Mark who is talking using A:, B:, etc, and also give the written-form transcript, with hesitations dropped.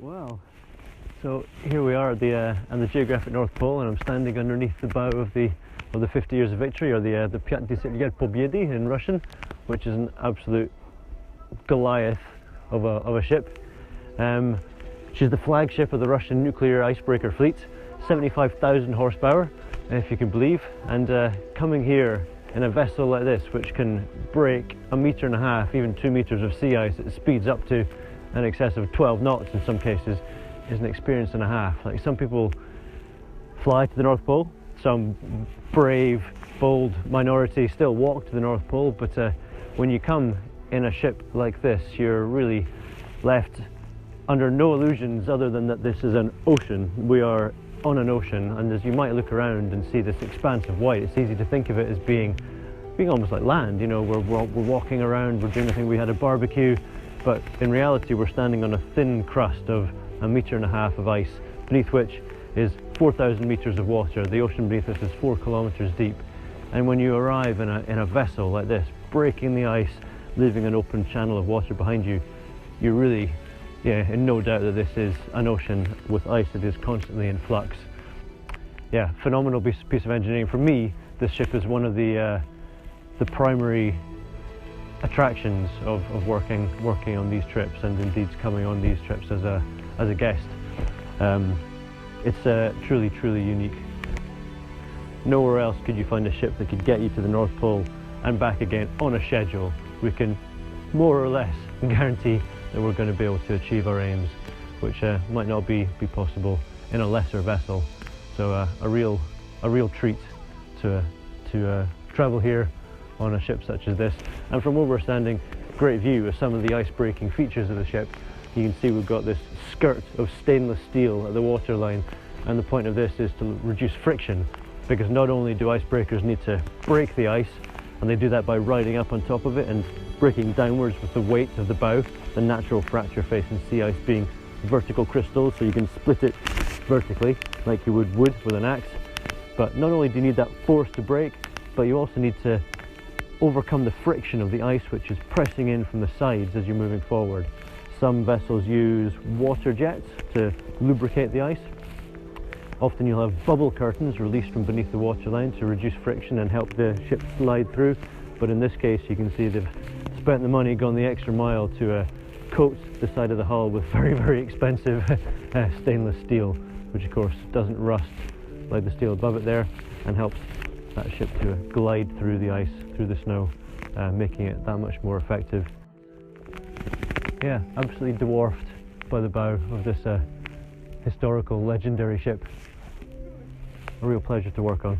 A: Well, so here we are at the geographic North Pole, and I'm standing underneath the bow of the 50 Years of Victory, or the Piat 10 Pobiedy in Russian, which is an absolute Goliath of a ship. She's the flagship of the Russian nuclear icebreaker fleet, 75,000 horsepower, if you can believe, and coming here in a vessel like this, which can break 1.5 meters, even 2 meters of sea ice at speeds up to in excess of 12 knots in some cases, is an experience and a half. Like, some people fly to the North Pole, some brave, bold minority still walk to the North Pole, but when you come in a ship like this, you're really left under no illusions other than that this is an ocean. We are on an ocean, and as you might look around and see this expanse of white, it's easy to think of it as being almost like land. You know, we're walking around, we're doing the thing, we had a barbecue, but in reality we're standing on a thin crust of 1.5 meters of ice, beneath which is 4,000 meters of water. The ocean beneath us is 4 kilometers deep, and when you arrive in a vessel like this, breaking the ice, leaving an open channel of water behind you, you're really in no doubt that this is an ocean with ice that is constantly in flux. Yeah, phenomenal piece of engineering. For me, this ship is one of the primary attractions of working on these trips, and indeed coming on these trips as a guest. It's truly unique. Nowhere else could you find a ship that could get you to the North Pole and back again on a schedule. We can more or less guarantee that we're going to be able to achieve our aims, which might not be possible in a lesser vessel. So a real treat to travel here on a ship such as this. And from where we're standing, great view of some of the ice-breaking features of the ship. You can see we've got this skirt of stainless steel at the waterline, and the point of this is to reduce friction, because not only do icebreakers need to break the ice, and they do that by riding up on top of it and breaking downwards with the weight of the bow, the natural fracture face in sea ice being vertical crystals, so you can split it vertically like you would wood with an axe. But not only do you need that force to break, but you also need to overcome the friction of the ice, which is pressing in from the sides as you're moving forward. Some vessels use water jets to lubricate the ice. Often you'll have bubble curtains released from beneath the waterline to reduce friction and help the ship slide through. But in this case, you can see they've spent the money, gone the extra mile to coat the side of the hull with very expensive stainless steel, which of course doesn't rust like the steel above it there, and helps that ship to glide through the ice, through the snow, making it that much more effective. Yeah, absolutely dwarfed by the bow of this historical, legendary ship. A real pleasure to work on.